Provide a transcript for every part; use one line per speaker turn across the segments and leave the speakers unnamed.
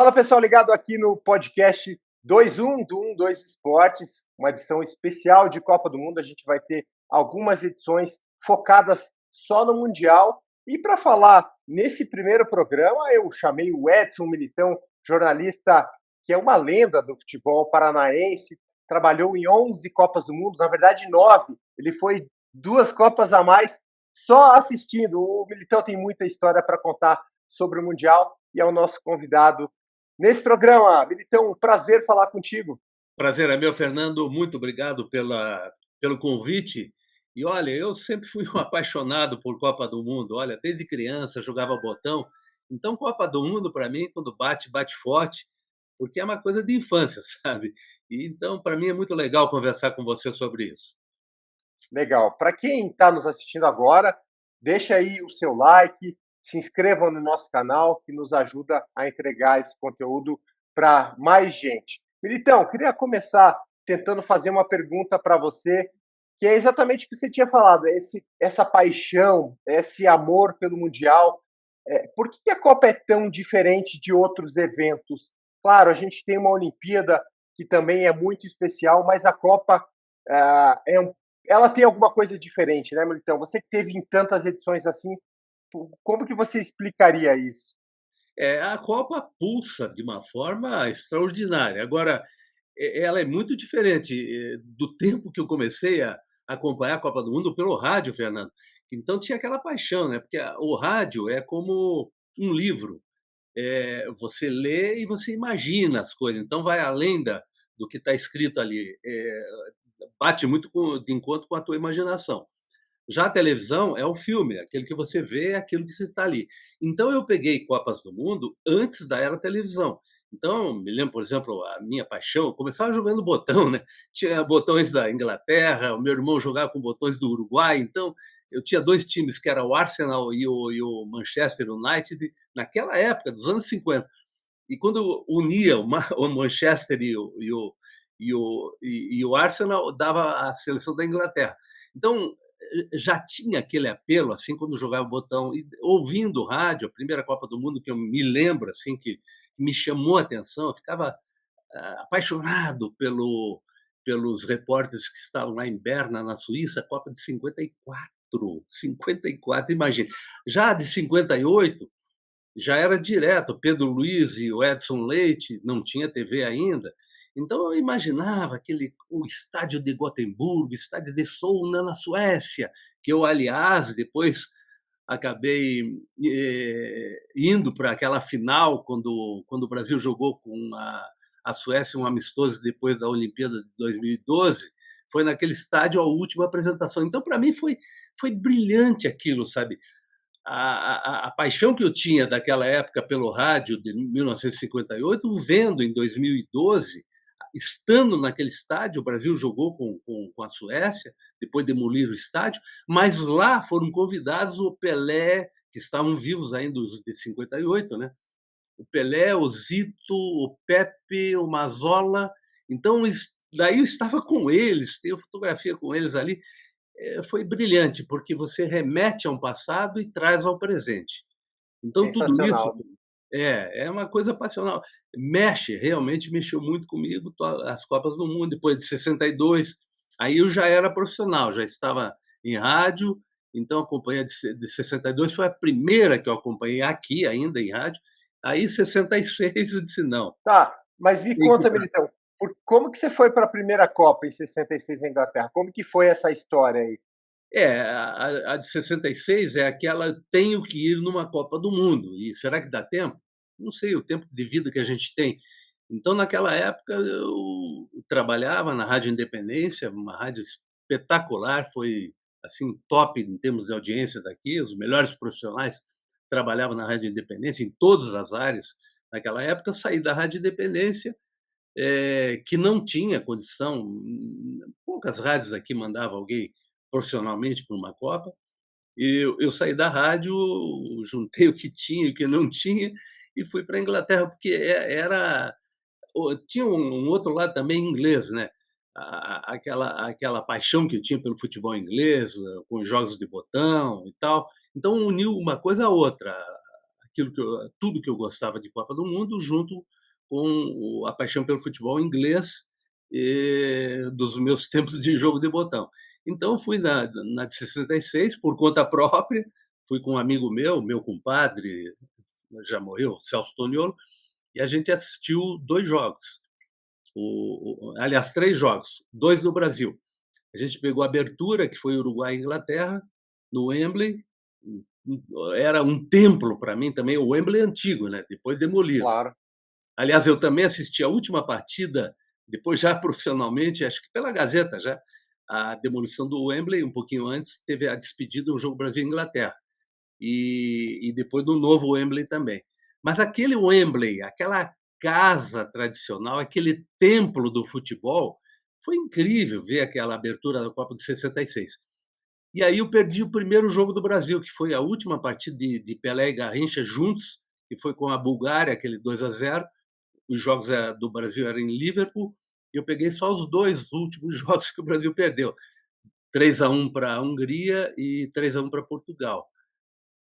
Fala pessoal, ligado aqui no podcast 21 do 12 Esportes, uma edição especial de Copa do Mundo. A gente vai ter algumas edições focadas só no Mundial. E para falar nesse primeiro programa, eu chamei o Edson Militão, jornalista que é uma lenda do futebol paranaense, trabalhou em 11 Copas do Mundo, na verdade 9. Ele foi 2 Copas a mais só assistindo. O Militão tem muita história para contar sobre o Mundial e é o nosso convidado nesse programa. Militão, um prazer falar contigo.
Prazer é meu, Fernando. Muito obrigado pelo convite. E olha, eu sempre fui um apaixonado por Copa do Mundo. Olha, desde criança jogava botão. Então, Copa do Mundo, para mim, quando bate, bate forte, porque é uma coisa de infância, sabe? E, então, para mim, é muito legal conversar com você sobre isso.
Legal. Para quem está nos assistindo agora, deixa aí o seu like, se inscrevam no nosso canal, que nos ajuda a entregar esse conteúdo para mais gente. Militão, queria começar tentando fazer uma pergunta para você, que é exatamente o que você tinha falado, essa paixão, esse amor pelo Mundial. Por que a Copa é tão diferente de outros eventos? Claro, a gente tem uma Olimpíada que também é muito especial, mas a Copa ela tem alguma coisa diferente, né, Militão? Você que teve em tantas edições assim, como que você explicaria isso?
A Copa pulsa de uma forma extraordinária. Agora, ela é muito diferente do tempo que eu comecei a acompanhar a Copa do Mundo pelo rádio, Fernando. Então tinha aquela paixão, né? Porque o rádio é como um livro. Você lê e você imagina as coisas. Então vai além do que está escrito ali. Bate muito de encontro com a tua imaginação. Já a televisão é o filme, aquele que você vê, é aquilo que está ali. Então eu peguei Copas do Mundo antes da era televisão. Então, me lembro, por exemplo, a minha paixão, eu começava jogando botão, né? Tinha botões da Inglaterra, o meu irmão jogava com botões do Uruguai, então eu tinha dois times, que era o Arsenal e o Manchester United, naquela época, dos anos 50. E quando unia o Manchester e o Arsenal, dava a seleção da Inglaterra. Então, já tinha aquele apelo, assim, quando jogava o botão. E ouvindo o rádio, a primeira Copa do Mundo que eu me lembro, assim, que me chamou a atenção, eu ficava apaixonado pelos repórteres que estavam lá em Berna, na Suíça, a Copa de 54. 54, imagina. Já a de 58, já era direto, Pedro Luiz e o Edson Leite, não tinha TV ainda. Então eu imaginava o estádio de Gotemburgo, o estádio de Solna, na Suécia, que eu, aliás, depois acabei indo para aquela final, quando o Brasil jogou com a Suécia, um amistoso depois da Olimpíada de 2012, foi naquele estádio a última apresentação. Então, para mim, foi brilhante aquilo, sabe? A paixão que eu tinha daquela época pelo rádio de 1958, vendo em 2012, estando naquele estádio, o Brasil jogou com a Suécia, depois demoliram o estádio, mas lá foram convidados o Pelé, que estavam vivos ainda, os de 58, né? O Pelé, o Zito, o Pepe, o Mazola. Então, daí eu estava com eles, tenho fotografia com eles ali. Foi brilhante, porque você remete a um passado e traz ao presente. Então, tudo isso
Sensacional.
é uma coisa passional. Realmente mexeu muito comigo as Copas do Mundo. Depois de 62, aí eu já era profissional, já estava em rádio, então a companhia de 62 foi a primeira que eu acompanhei aqui ainda em rádio. Aí, 66, eu disse: "Não,
Tá, mas me
tem que ir
conta,
pra".
Militão, como que você foi para a primeira Copa em 66 na Inglaterra? Como que foi essa história aí?
A de 66 é aquela: "Tenho que ir numa Copa do Mundo", e será que dá tempo? Não sei o tempo de vida que a gente tem. Então, naquela época, eu trabalhava na Rádio Independência, uma rádio espetacular, foi, assim, top em termos de audiência daqui, os melhores profissionais trabalhavam na Rádio Independência, em todas as áreas. Naquela época, eu saí da Rádio Independência, que não tinha condição, poucas rádios aqui mandavam alguém profissionalmente para uma Copa, e eu saí da rádio, juntei o que tinha e o que não tinha, e fui para a Inglaterra, porque tinha um outro lado também inglês, né? Aquela paixão que eu tinha pelo futebol inglês, com os jogos de botão e tal. Então uniu uma coisa à outra, tudo que eu gostava de Copa do Mundo, junto com a paixão pelo futebol inglês, dos meus tempos de jogo de botão. Então, fui na de 66, por conta própria, fui com um amigo meu compadre, já morreu, Celso Toniolo, e a gente assistiu 2 jogos. Aliás, 3 jogos, 2 no Brasil. A gente pegou a abertura, que foi Uruguai e Inglaterra, no Wembley. Era um templo para mim também, o Wembley antigo, né? Depois demolido.
Claro.
Aliás, eu também assisti a última partida, depois já profissionalmente, acho que pela Gazeta já, a demolição do Wembley, um pouquinho antes, teve a despedida do jogo Brasil-Inglaterra. E depois do novo Wembley também. Mas aquele Wembley, aquela casa tradicional, aquele templo do futebol, foi incrível ver aquela abertura da Copa de 66. E aí eu perdi o primeiro jogo do Brasil, que foi a última partida de Pelé e Garrincha juntos, que foi com a Bulgária, aquele 2-0. Os jogos do Brasil eram em Liverpool, e eu peguei só os 2 últimos jogos que o Brasil perdeu. 3-1 para a Hungria e 3-1 para Portugal.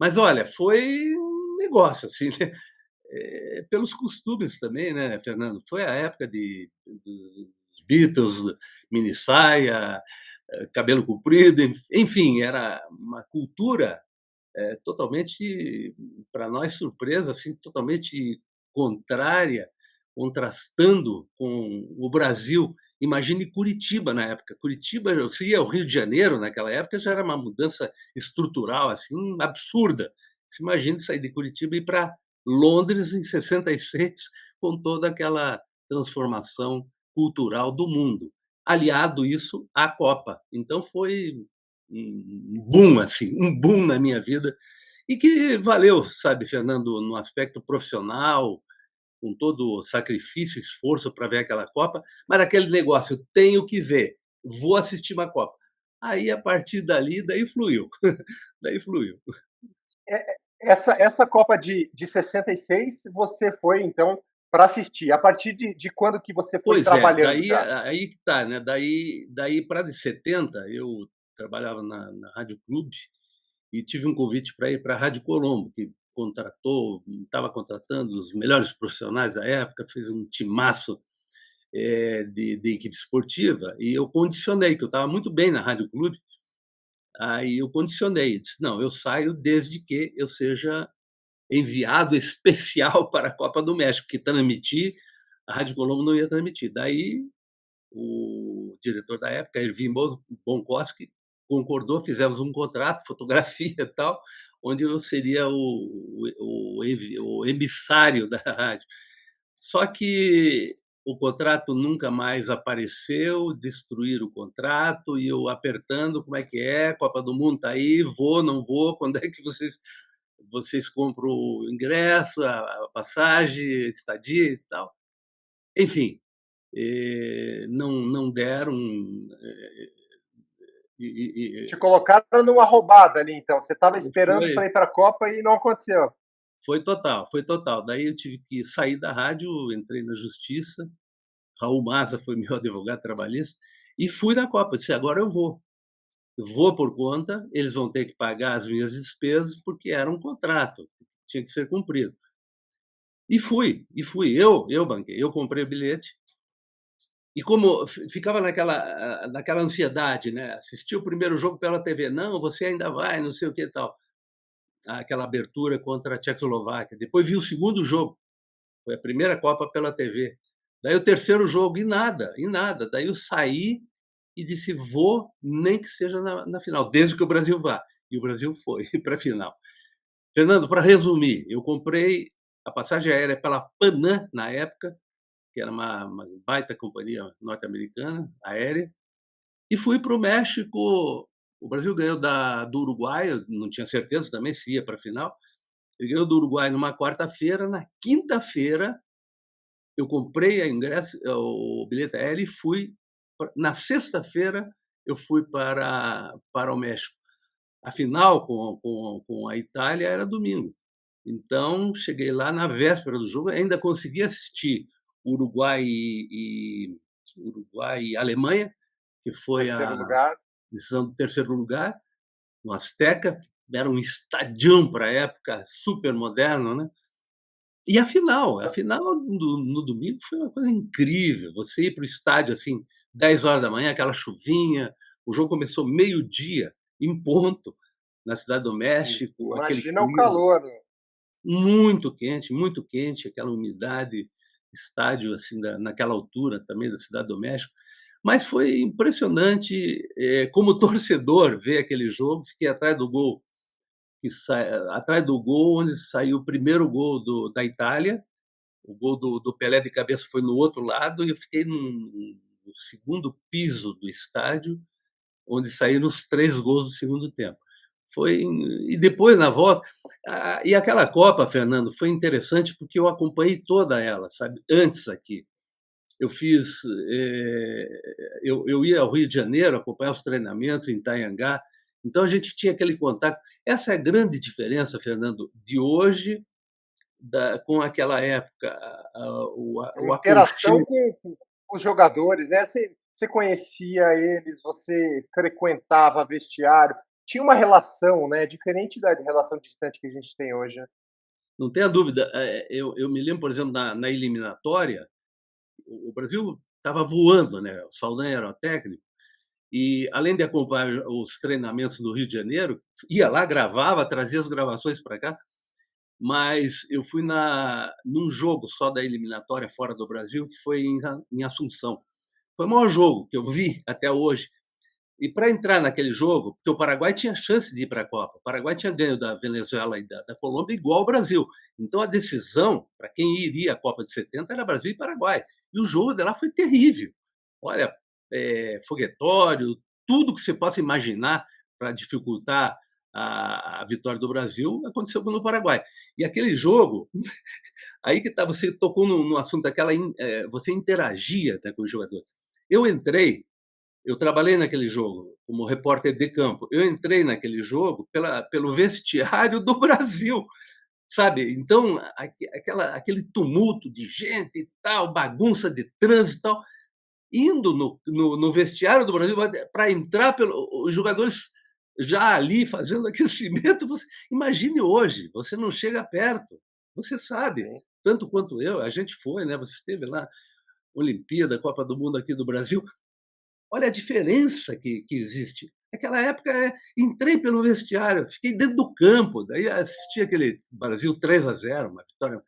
Mas olha, foi um negócio, assim, né? Pelos costumes também, né, Fernando? Foi a época dos Beatles, mini saia, cabelo comprido, enfim, era uma cultura totalmente, para nós, surpresa, assim, totalmente contrária, contrastando com o Brasil. Imagine Curitiba na época. Curitiba, você ia ao Rio de Janeiro naquela época, já era uma mudança estrutural assim absurda. Você imagina sair de Curitiba e ir para Londres em 66, com toda aquela transformação cultural do mundo. Aliado isso à Copa. Então foi um boom, assim, um boom na minha vida, e que valeu, sabe, Fernando, no aspecto profissional, com todo o sacrifício, esforço para ver aquela Copa, mas aquele negócio, tenho que ver, vou assistir uma Copa. Aí, a partir dali, daí fluiu. Daí fluiu.
Essa Copa de 66, você foi, então, para assistir. A partir de quando que você foi
Pois é,
trabalhando
daí
já?
aí que está, né? Daí para de 70, eu trabalhava na Rádio Clube e tive um convite para ir para a Rádio Colombo, que estava contratando os melhores profissionais da época, fez um timaço de equipe esportiva, e eu condicionei, que eu estava muito bem na Rádio Clube, aí eu condicionei, disse, não, eu saio desde que eu seja enviado especial para a Copa do México, que transmitir, a Rádio Colombo não ia transmitir. Daí o diretor da época, Ervin Bonkoski, concordou, fizemos um contrato, fotografia e tal, onde eu seria o emissário da rádio. Só que o contrato nunca mais apareceu, destruíram o contrato, e eu apertando, como é que é, Copa do Mundo está aí, vou, não vou, quando é que vocês compram o ingresso, a passagem, estadia e tal. Enfim, não deram.
Te colocaram numa roubada ali, então. Você estava esperando
Foi,
para ir para a Copa e não aconteceu.
foi total, foi total. Daí eu tive que sair da rádio, entrei na justiça, Raul Maza foi meu advogado trabalhista, e fui na Copa. Disse, agora eu vou. Vou por conta, eles vão ter que pagar as minhas despesas, porque era um contrato, tinha que ser cumprido. E fui. Eu banquei, eu comprei o bilhete. E como ficava naquela ansiedade, né? Assistir o primeiro jogo pela TV, não, você ainda vai, não sei o que e tal. Aquela abertura contra a Tchecoslováquia. Depois vi o segundo jogo, foi a primeira Copa pela TV. Daí o terceiro jogo, e nada, e nada. Daí eu saí e disse, vou, nem que seja na final, desde que o Brasil vá. E o Brasil foi para a final. Fernando, para resumir, eu comprei a passagem aérea pela Panam, na época, que era uma baita companhia norte-americana, aérea, e fui para o México. O Brasil ganhou do Uruguai, eu não tinha certeza também se ia para a final. Ele ganhou do Uruguai numa quarta-feira. Na quinta-feira, eu comprei o bilhete aéreo e fui. Na sexta-feira, eu fui para o México. A final com a Itália era domingo. Então, cheguei lá na véspera do jogo, ainda consegui assistir Uruguai e Alemanha, que foi
Terceiro
a
lugar.
decisão do terceiro lugar, no Azteca. era um estadião para a época, super moderno, né. E a final no domingo foi uma coisa incrível, você ir para o estádio, assim, 10 horas da manhã, aquela chuvinha, o jogo começou meio-dia, em ponto, na Cidade do México, aquele
Imagina o
clima
calor, né?
muito quente, aquela umidade, estádio, assim, naquela altura também da Cidade do México. Mas foi impressionante, como torcedor, ver aquele jogo, fiquei atrás do gol onde saiu o primeiro gol da Itália, o gol do Pelé de cabeça foi no outro lado e eu fiquei no segundo piso do estádio, onde saíram os 3 gols do segundo tempo. Foi e depois na volta e aquela Copa, Fernando, foi interessante porque eu acompanhei toda ela, sabe, antes aqui. Eu fiz, eu ia ao Rio de Janeiro acompanhar os treinamentos em Itanhangá, então a gente tinha aquele contato. Essa é a grande diferença, Fernando, de hoje com aquela época,
Uma
o
interação
aconchego.
com os jogadores, né? Você conhecia eles, você frequentava vestiário, tinha uma relação, né? Diferente da relação distante que a gente tem hoje, né?
Não tenha dúvida, eu me lembro, por exemplo, na eliminatória, o Brasil estava voando, né? O Saldanha era o técnico, e além de acompanhar os treinamentos do Rio de Janeiro, ia lá, gravava, trazia as gravações para cá, mas eu fui num jogo só da eliminatória fora do Brasil, que foi em Assunção. Foi o maior jogo que eu vi até hoje. E para entrar naquele jogo, porque o Paraguai tinha chance de ir para a Copa, o Paraguai tinha ganho da Venezuela e da Colômbia igual ao Brasil. Então a decisão para quem iria à Copa de 70 era Brasil e Paraguai. E o jogo de lá foi terrível. Olha, foguetório, tudo que você possa imaginar para dificultar a vitória do Brasil aconteceu no Paraguai. E aquele jogo, aí que tá, você tocou no assunto daquela, você interagia, né, com os jogadores. Eu entrei eu trabalhei naquele jogo como repórter de campo. Eu entrei naquele jogo pelo vestiário do Brasil, sabe? Então, aquele tumulto de gente e tal, bagunça de trânsito e tal, indo no vestiário do Brasil para entrar os jogadores já ali fazendo aquecimento. Imagine hoje, você não chega perto, você sabe,
Sim.
tanto quanto eu, a gente foi, né? Você esteve lá, Olimpíada, Copa do Mundo aqui do Brasil. Olha a diferença que existe. Naquela época, entrei pelo vestiário, fiquei dentro do campo, daí assisti aquele Brasil 3-0, uma vitória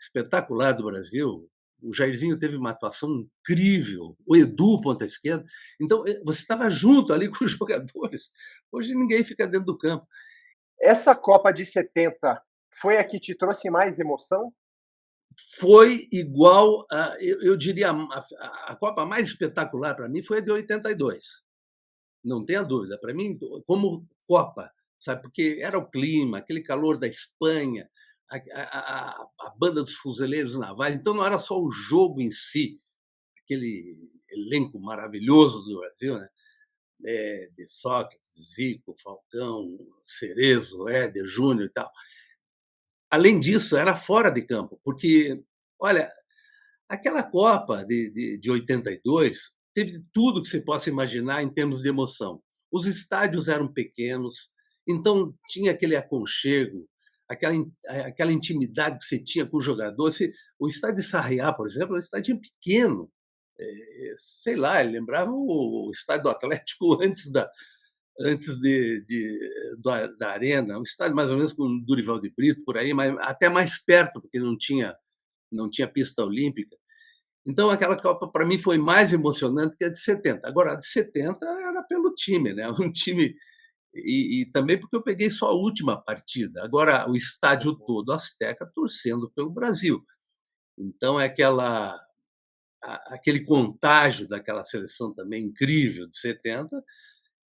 espetacular do Brasil. O Jairzinho teve uma atuação incrível, o Edu, ponta esquerda. Então, você estava junto ali com os jogadores. Hoje ninguém fica dentro do campo.
Essa Copa de 70 foi a que te trouxe mais emoção?
Foi igual eu diria, a Copa mais espetacular para mim foi a de 82. Não tenha dúvida, para mim, como Copa, sabe, porque era o clima, aquele calor da Espanha, a banda dos fuzileiros navais, então não era só o jogo em si, aquele elenco maravilhoso do Brasil, né? De Sócrates, Zico, Falcão, Cerezo, Éder, Júnior e tal. Além disso, era fora de campo, porque, olha, aquela Copa de 82 teve tudo que você possa imaginar em termos de emoção. Os estádios eram pequenos, então tinha aquele aconchego, aquela intimidade que você tinha com o jogador. O estádio de Sarriá, por exemplo, era um estádio pequeno. Sei lá, ele lembrava o estádio do Atlético antes da Arena, um estádio mais ou menos com o Durival de Brito, por aí, mas até mais perto, porque não tinha pista olímpica. Então, aquela Copa, para mim, foi mais emocionante que a de 70. Agora, a de 70 era pelo time, né? Um time. E também porque eu peguei só a última partida. Agora, o estádio todo, Azteca, torcendo pelo Brasil. Então, é aquele contágio daquela seleção também incrível de 70,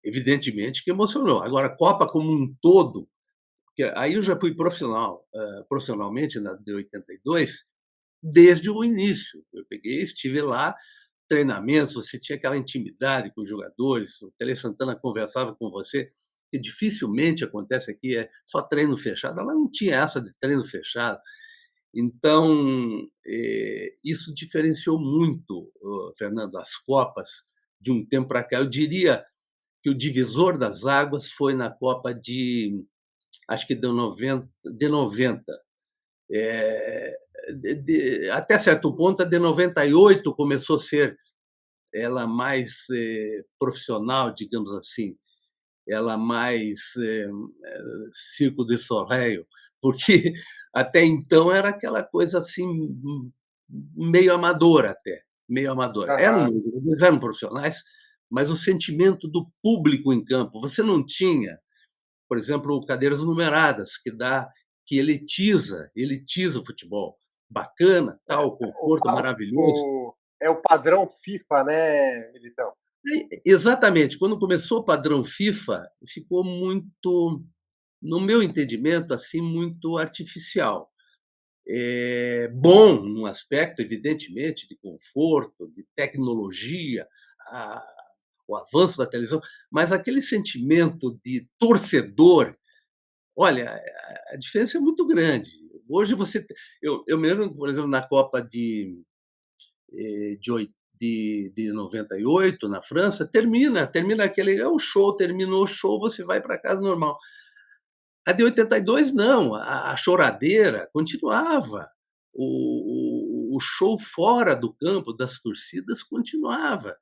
evidentemente que emocionou. Agora, a Copa como um todo, porque aí eu já fui profissionalmente na de 82, desde o início. Eu peguei, estive lá, treinamentos, você tinha aquela intimidade com os jogadores, o Tele Santana conversava com você, que dificilmente acontece aqui, é só treino fechado. Ela não tinha essa de treino fechado. Então, isso diferenciou muito, Fernando, as Copas de um tempo para cá. Eu diria que o divisor das águas foi na Copa de acho que de 90. Até certo ponto, a de 98 começou a ser ela mais profissional, digamos assim, ela mais Circo de Soleil, porque até então era aquela coisa assim, meio amadora até, meio amadora.
Aham.
Eles eram profissionais, mas o sentimento do público em campo, você não tinha, por exemplo, cadeiras numeradas, que elitiza o futebol. Bacana, tal,
O,
conforto
pa-
maravilhoso.
é o padrão FIFA, né, Militão?
Exatamente, quando começou o padrão FIFA, ficou muito, no meu entendimento, assim, muito artificial. Bom num aspecto, evidentemente, de conforto, de tecnologia, a o avanço da televisão, mas aquele sentimento de torcedor, olha, a diferença é muito grande. Hoje você eu me lembro, por exemplo, na Copa de 98, na França, termina aquele é o show, terminou o show, você vai para casa normal. A de 82 não, a choradeira continuava, o show fora do campo das torcidas continuava.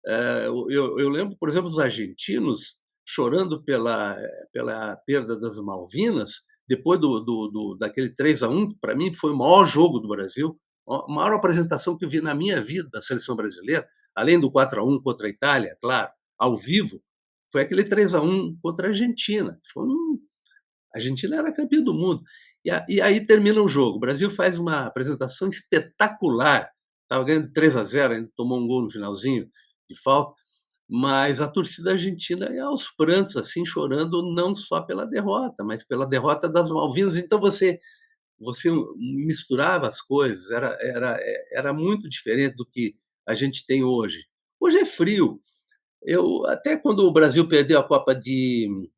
Eu lembro, por exemplo, dos argentinos chorando pela perda das Malvinas, depois daquele 3-1, que para mim foi o maior jogo do Brasil, a maior apresentação que eu vi na minha vida da seleção brasileira, além do 4-1 contra a Itália, claro, ao vivo, foi aquele 3-1 contra a Argentina. A Argentina era campeã do mundo. E aí termina o jogo. O Brasil faz uma apresentação espetacular. Estava ganhando 3-0, ainda tomou um gol no finalzinho de falta, mas a torcida argentina é aos prantos, assim, chorando não só pela derrota, mas pela derrota das Malvinas. Então você misturava as coisas, era muito diferente do que a gente tem hoje. Hoje é frio. Até quando o Brasil perdeu a Copa de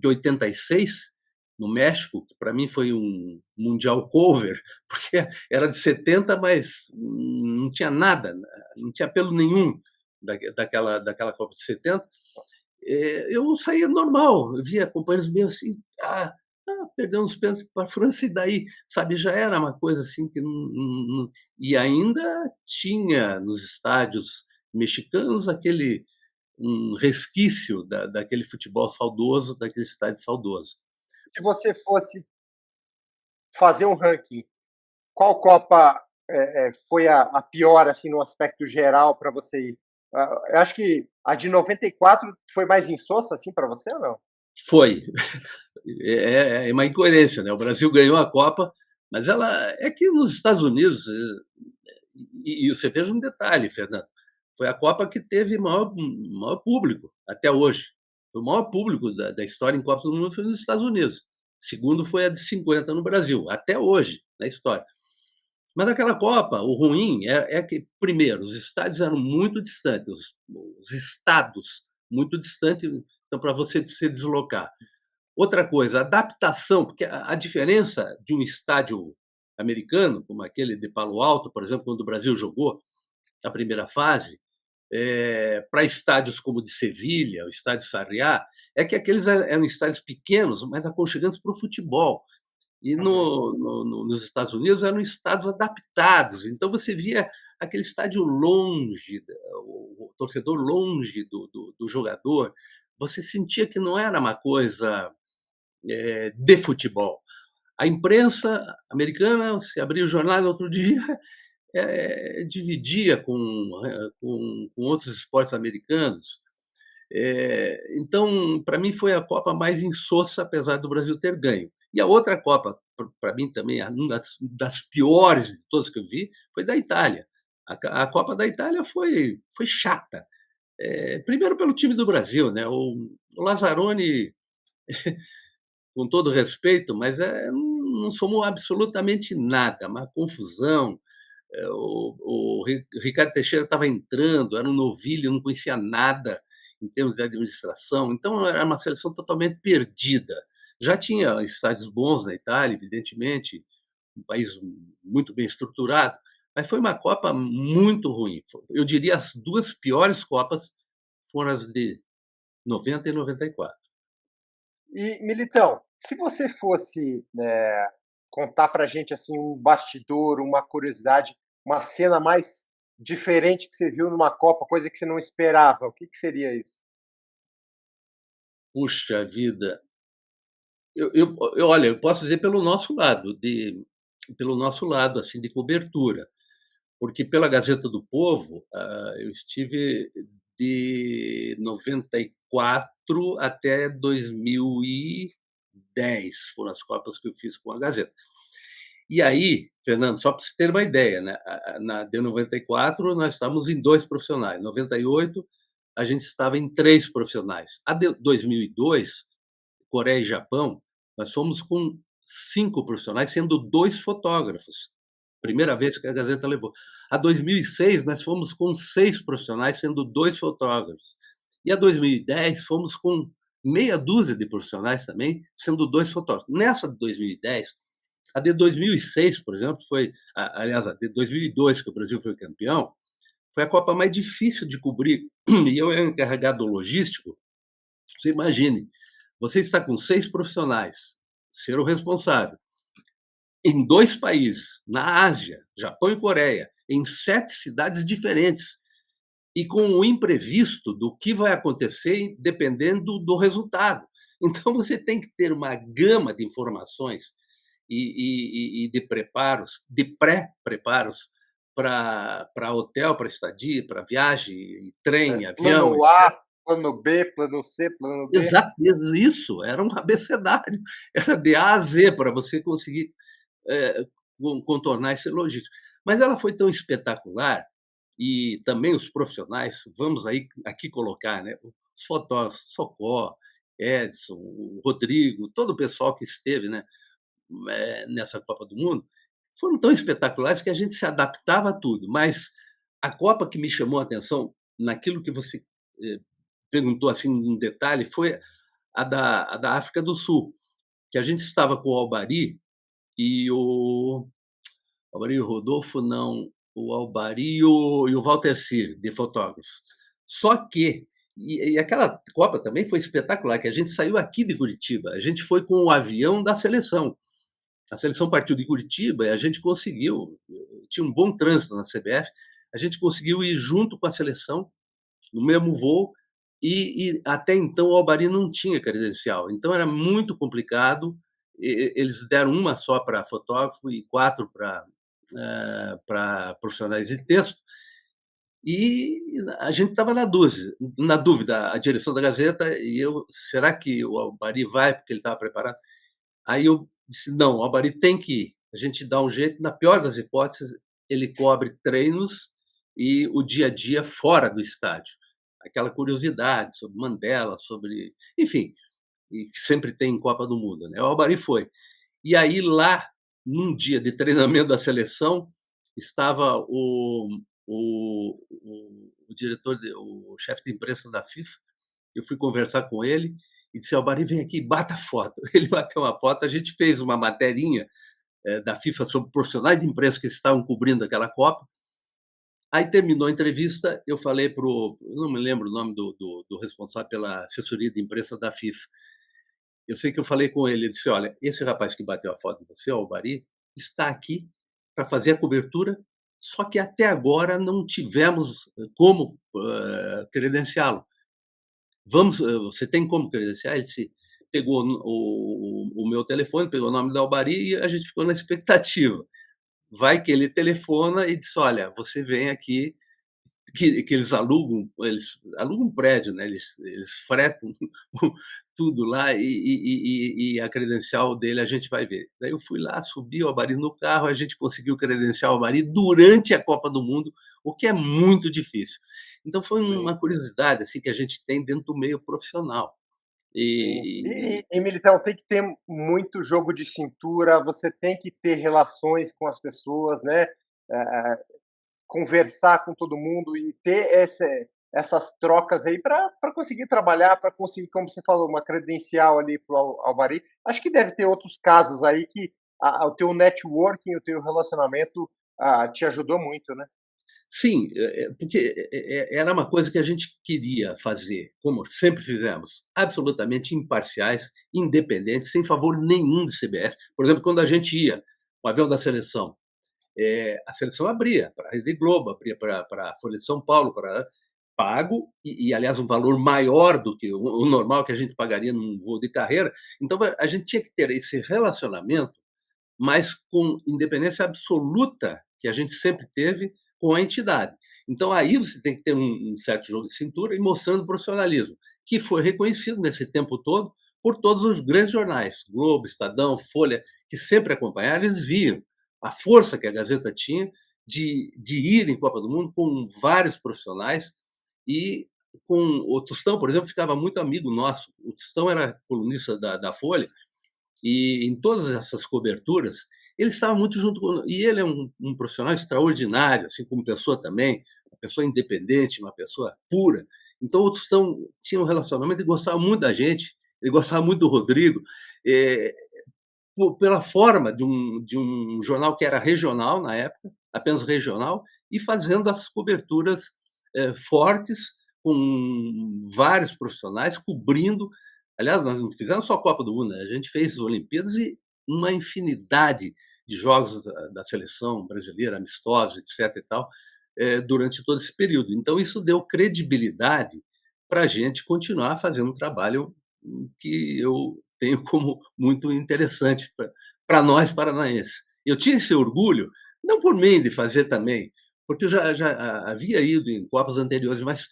86, no México, que para mim foi um mundial cover, porque era de 70, mas não tinha nada, não tinha apelo nenhum daquela Copa de 70. Eu saía normal, eu via companheiros meus assim, perdeu uns pênaltis para a França, e daí, sabe, já era uma coisa assim que não. E ainda tinha nos estádios mexicanos um resquício daquele futebol saudoso, daquele estádio saudoso.
Se você fosse fazer um ranking, qual Copa foi a pior, assim, no aspecto geral para você ir? Eu acho que a de 94 foi mais insossa, assim, para você ou não?
Foi. É uma incoerência, né? O Brasil ganhou a Copa, mas ela é que nos Estados Unidos, e você veja um detalhe, Fernando, foi a Copa que teve maior público até hoje. Foi o maior público da história em Copa do Mundo foi nos Estados Unidos. Segundo foi a de 50 no Brasil, até hoje, na história. Mas naquela Copa, o ruim é que, primeiro, os estádios eram muito distantes, os estados muito distantes, então, para você se deslocar. Outra coisa, adaptação, porque a diferença de um estádio americano, como aquele de Palo Alto, por exemplo, quando o Brasil jogou a primeira fase, para estádios como o de Sevilha, o estádio Sarriá, é que aqueles eram estádios pequenos, mas aconchegantes para o futebol. E
Uhum.
nos Estados Unidos eram estados adaptados, então você via aquele estádio longe, o torcedor longe do jogador, você sentia que não era uma coisa de futebol. A imprensa americana, se abria o jornal no outro dia, dividia com outros esportes americanos. Então, para mim, foi a Copa mais insossa, apesar do Brasil ter ganho. E a outra Copa, para mim também, uma das piores de todas que eu vi, foi da Itália. A Copa da Itália foi chata. Primeiro pelo time do Brasil, né? O Lazzaroni, com todo respeito, mas não somou absolutamente nada, uma confusão. O Ricardo Teixeira estava entrando, era um novilho, não conhecia nada em termos de administração, então era uma seleção totalmente perdida. Já tinha estádios bons na Itália, evidentemente, um país muito bem estruturado, mas foi uma Copa muito ruim. Eu diria as duas piores Copas foram as de 90 e 94.
E, Militão, se você fosse contar para a gente assim um bastidor, uma curiosidade, uma cena mais diferente que você viu numa Copa, coisa que você não esperava, o que que seria isso?
Puxa vida, olha, eu posso dizer pelo nosso lado, assim, de cobertura, porque pela Gazeta do Povo, eu estive de 94 até 2010, foram as Copas que eu fiz com a Gazeta. E aí, Fernando, só para você ter uma ideia, né, na de 94 nós estávamos em 2 profissionais, 98 a gente estava em 3 profissionais. A de 2002, Coreia e Japão, nós fomos com 5 profissionais, sendo 2 fotógrafos. Primeira vez que a Gazeta levou. A 2006, nós fomos com 6 profissionais, sendo 2 fotógrafos. E a 2010, fomos com meia dúzia de profissionais também, sendo 2 fotógrafos. Nessa de 2010, a de 2006, por exemplo, foi, aliás, a de 2002, que o Brasil foi campeão, foi a Copa mais difícil de cobrir. E eu era encarregado logístico. Você imagine, você está com 6 profissionais, ser o responsável, em 2 países, na Ásia, Japão e Coreia, em 7 cidades diferentes, e com o imprevisto do que vai acontecer dependendo do resultado. Então, você tem que ter uma gama de informações e de preparos, de pré-preparos para hotel, para estadia, para viagem, trem, avião,
Plano A, plano B, plano C, plano D.
exato, isso, era um abecedário, era de A a Z para você conseguir contornar esse logístico. Mas ela foi tão espetacular, e também os profissionais, vamos aí aqui colocar, né, os fotógrafos, Socó, Edson, o Rodrigo, todo o pessoal que esteve, né, nessa Copa do Mundo, foram tão espetaculares que a gente se adaptava a tudo. Mas a Copa que me chamou a atenção, naquilo que você eh, perguntou assim em detalhe, foi a da África do Sul, que a gente estava com o Albari e o Rodolfo, não, o Albari e o Walter Cyr, de fotógrafos. Só que, e aquela Copa também foi espetacular, que a gente saiu aqui de Curitiba, a gente foi com o avião da seleção. A seleção partiu de Curitiba e a gente conseguiu, tinha um bom trânsito na CBF, a gente conseguiu ir junto com a seleção, no mesmo voo, e até então o Albari não tinha credencial, então era muito complicado. Eles deram uma só para fotógrafo e 4 para profissionais de texto, e a gente estava na dúvida, a direção da Gazeta e eu, será que o Albari vai porque ele estava preparado? Aí eu disse: não, o Albari tem que ir. A gente dá um jeito, na pior das hipóteses, ele cobre treinos e o dia a dia fora do estádio. Aquela curiosidade sobre Mandela, sobre. Enfim, e que sempre tem em Copa do Mundo. Né? O Albari foi. E aí, lá, num dia de treinamento da seleção, estava o diretor, o chefe de imprensa da FIFA. Eu fui conversar com ele e disse: Albari, vem aqui, bata a foto. Ele bateu uma foto, a gente fez uma materinha da FIFA sobre profissionais de imprensa que estavam cobrindo aquela Copa. Aí terminou a entrevista, eu falei para o. Eu não me lembro o nome do responsável pela assessoria de imprensa da FIFA. Eu sei que eu falei com ele, ele disse: olha, esse rapaz que bateu a foto de você, o Albari, está aqui para fazer a cobertura, só que até agora não tivemos como credenciá-lo. Você tem como credenciar? Ele disse, pegou o meu telefone, pegou o nome do Albari e a gente ficou na expectativa. Vai que ele telefona e diz: olha, você vem aqui, que eles alugam um prédio, né? Eles fretam tudo lá e a credencial dele a gente vai ver. Daí eu fui lá, subi o Albari no carro, a gente conseguiu credenciar o Albari durante a Copa do Mundo, o que é muito difícil. Então foi
Sim,
uma curiosidade assim que a gente tem dentro do meio profissional.
sim.
E
E, Militão, tem que ter muito jogo de cintura, você tem que ter relações com as pessoas, né? Conversar com todo mundo e ter essas trocas aí para conseguir trabalhar, para conseguir, como você falou, uma credencial ali para o Albari. Acho que deve ter outros casos aí que o teu networking, o teu relacionamento te ajudou muito, né?
Sim, porque era uma coisa que a gente queria fazer, como sempre fizemos, absolutamente imparciais, independentes, sem favor nenhum de CBF. Por exemplo, quando a gente ia, o avião da seleção, a seleção abria para a Rede Globo, abria para a Folha de São Paulo, para pago, aliás, um valor maior do que o normal que a gente pagaria num voo de carreira. Então, a gente tinha que ter esse relacionamento, mas com independência absoluta, que a gente sempre teve com a entidade. Então, aí você tem que ter um certo jogo de cintura e mostrando profissionalismo, que foi reconhecido nesse tempo todo por todos os grandes jornais, Globo, Estadão, Folha, que sempre acompanharam, eles viam a força que a Gazeta tinha de ir em Copa do Mundo com vários profissionais e com o Tostão, por exemplo, ficava muito amigo nosso. O Tostão era colunista da Folha e em todas essas coberturas, ele estava muito junto com. E ele é um profissional extraordinário, assim como pessoa também, uma pessoa independente, uma pessoa pura. Então, o Tostão tinha um relacionamento e gostava muito da gente, ele gostava muito do Rodrigo, é, pela forma de um jornal que era regional na época, apenas regional, e fazendo as coberturas fortes, com vários profissionais, cobrindo. Aliás, nós não fizemos só a Copa do Mundo, né? A gente fez as Olimpíadas e uma infinidade de jogos da seleção brasileira, amistosos, etc. e tal, durante todo esse período. Então, isso deu credibilidade para a gente continuar fazendo um trabalho que eu tenho como muito interessante para nós paranaenses. Eu tinha esse orgulho, não por mim de fazer também, porque eu já havia ido em Copas anteriores, mas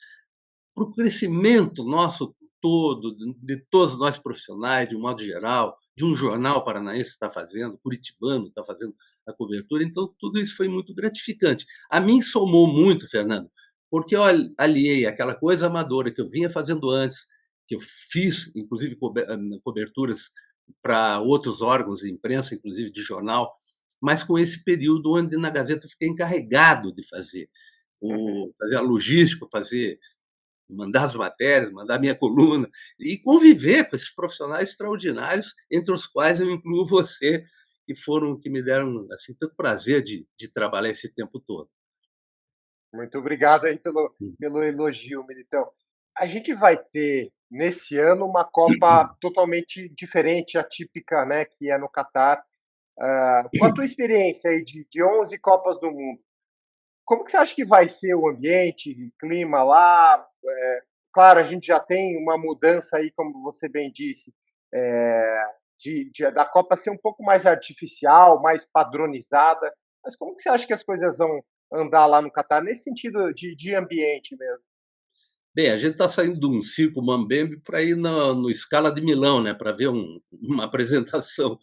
para o crescimento nosso todo, de todos nós profissionais, de um modo geral, de um jornal paranaense está fazendo, curitibano está fazendo a cobertura, então tudo isso foi muito gratificante. A mim somou muito, Fernando, porque eu aliei aquela coisa amadora que eu vinha fazendo antes, que eu fiz, inclusive, coberturas para outros órgãos de imprensa, inclusive de jornal, mas com esse período onde na Gazeta eu fiquei encarregado de fazer,
Uhum.
fazer a logística, mandar as matérias, mandar minha coluna e conviver com esses profissionais extraordinários, entre os quais eu incluo você, que me deram assim tanto prazer de trabalhar esse tempo todo.
Muito obrigado aí pelo elogio, Militão. A gente vai ter, nesse ano, uma Copa totalmente diferente, atípica, né, que é no Catar. Com a tua experiência aí de 11 Copas do Mundo, como que você acha que vai ser o ambiente, o clima lá? Claro, a gente já tem uma mudança aí, como você bem disse, da Copa ser um pouco mais artificial, mais padronizada. Mas como que você acha que as coisas vão andar lá no Catar, nesse sentido de ambiente mesmo?
Bem, a gente está saindo de um circo Mambembe para ir no Scala de Milão, né, para ver uma apresentação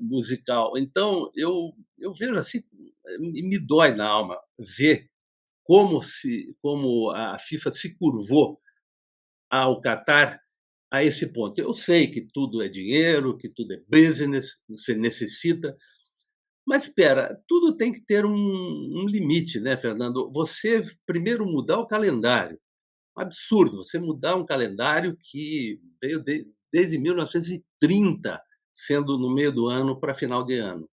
musical. Então, eu vejo assim, me dói na alma ver como a FIFA se curvou ao Catar a esse ponto. Eu sei que tudo é dinheiro, que tudo é business, você necessita, mas espera, tudo tem que ter um limite, né, Fernando? Você primeiro mudar o calendário. Um absurdo você mudar um calendário que veio desde 1930, sendo no meio do ano para final de ano.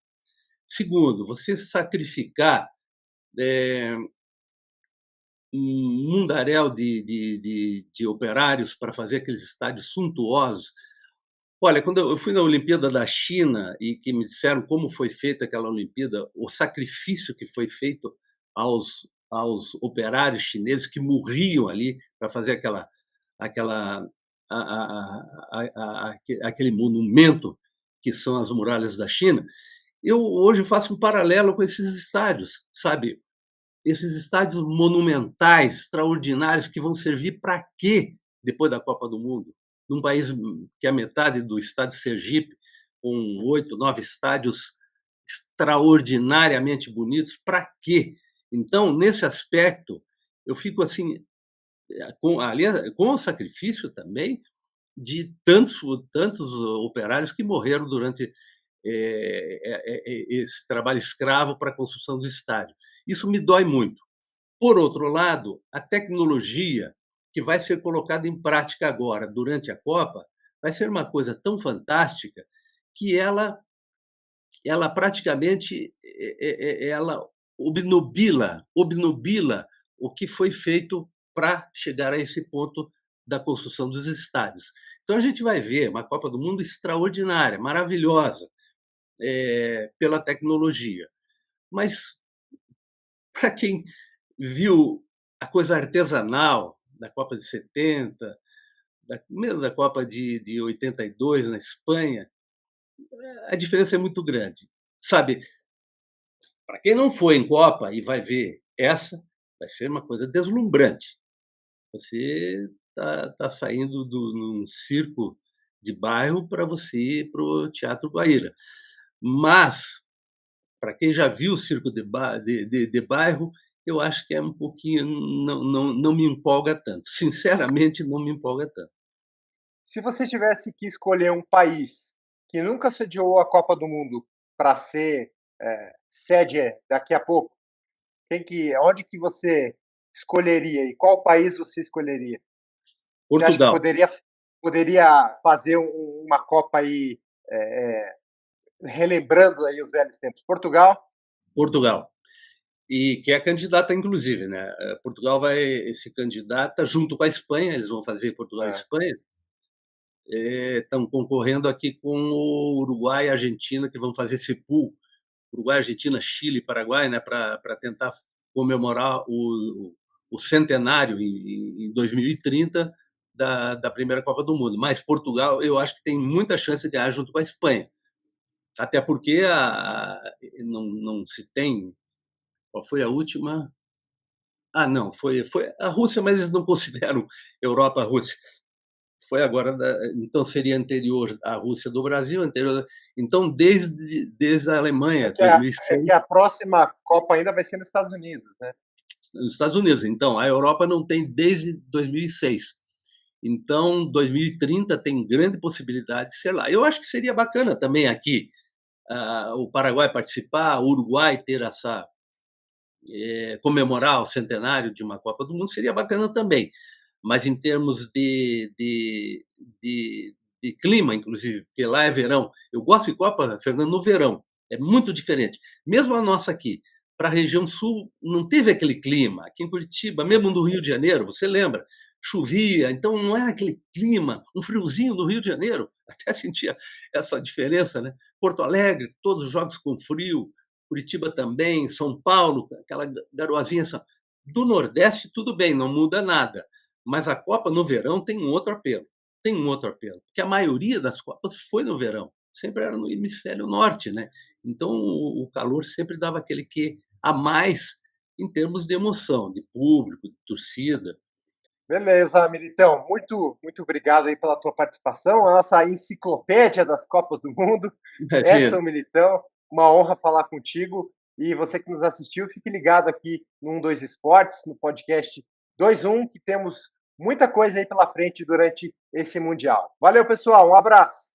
Segundo, você sacrificar um mundaréu de operários para fazer aqueles estádios suntuosos. Olha, quando eu fui na Olimpíada da China e que me disseram como foi feita aquela Olimpíada, o sacrifício que foi feito aos operários chineses que morriam ali para fazer aquela aquele monumento que são as muralhas da China, eu hoje faço um paralelo com esses estádios, sabe? Esses estádios monumentais, extraordinários, que vão servir para quê depois da Copa do Mundo? Num país que é a metade do estado de Sergipe, com 8, 9 estádios extraordinariamente bonitos, para quê? Então, nesse aspecto, eu fico assim, com o sacrifício também de tantos operários que morreram durante esse trabalho escravo para a construção do estádio. Isso me dói muito. Por outro lado, a tecnologia que vai ser colocada em prática agora, durante a Copa, vai ser uma coisa tão fantástica que ela praticamente ela obnubila o que foi feito para chegar a esse ponto da construção dos estádios. Então a gente vai ver uma Copa do Mundo extraordinária, maravilhosa, pela tecnologia. Mas para quem viu a coisa artesanal da Copa de 70, mesmo da Copa de 82 na Espanha, a diferença é muito grande. Sabe, para quem não foi em Copa e vai ver essa, vai ser uma coisa deslumbrante. Você tá saindo num circo de bairro para você ir para o Teatro Guaíra. Mas, para quem já viu o circo de bairro, eu acho que é um pouquinho. Não me empolga tanto. Sinceramente, não me empolga tanto.
Se você tivesse que escolher um país que nunca sediou a Copa do Mundo para ser sede daqui a pouco, onde que você escolheria e qual país você escolheria? Você acha que
Portugal.
poderia fazer uma Copa aí, relembrando aí os velhos tempos? Portugal?
Portugal. E que é candidata, inclusive, né? Portugal vai se candidata junto com a Espanha, eles vão fazer Portugal e
É.
Espanha, estão concorrendo aqui com o Uruguai e a Argentina, que vão fazer esse pool, Uruguai, Argentina, Chile, Paraguai, né, para tentar comemorar o centenário em 2030 da primeira Copa do Mundo. Mas Portugal, eu acho que tem muita chance de ganhar junto com a Espanha, até porque não se tem. Qual foi a última? Ah, não, foi a Rússia, mas eles não consideram Europa a Rússia. Foi agora, então seria anterior à Rússia do Brasil, anterior. Então, desde a
É
Alemanha,
que a, é
2006,
que a próxima Copa ainda vai ser nos Estados Unidos, né?
nos Estados Unidos. Então, a Europa não tem desde 2006. Então, 2030 tem grande possibilidade de ser lá. Eu acho que seria bacana também aqui o Paraguai participar, o Uruguai ter essa comemorar o centenário de uma Copa do Mundo seria bacana também. Mas em termos de clima, inclusive, porque lá é verão. Eu gosto de Copa, Fernando, no verão. É muito diferente. Mesmo a nossa aqui, para a região sul, não teve aquele clima. Aqui em Curitiba, mesmo no Rio de Janeiro, você lembra? Chovia, então não era aquele clima, um friozinho no Rio de Janeiro. Até sentia essa diferença, né? Porto Alegre, todos os jogos com frio, Curitiba também, São Paulo, aquela garoazinha. Do Nordeste, tudo bem, não muda nada. Mas a Copa no verão tem um outro apelo. Tem um outro apelo. Porque a maioria das Copas foi no verão. Sempre era no hemisfério norte, né? Então o calor sempre dava aquele quê a mais em termos de emoção, de público, de torcida.
Beleza, Militão. Muito obrigado aí pela tua participação. A nossa enciclopédia das Copas do Mundo.
Imagina.
Edson Militão, uma honra falar contigo. E você que nos assistiu, fique ligado aqui no 12 Esportes, no podcast 21, que temos muita coisa aí pela frente durante esse Mundial. Valeu, pessoal. Um abraço.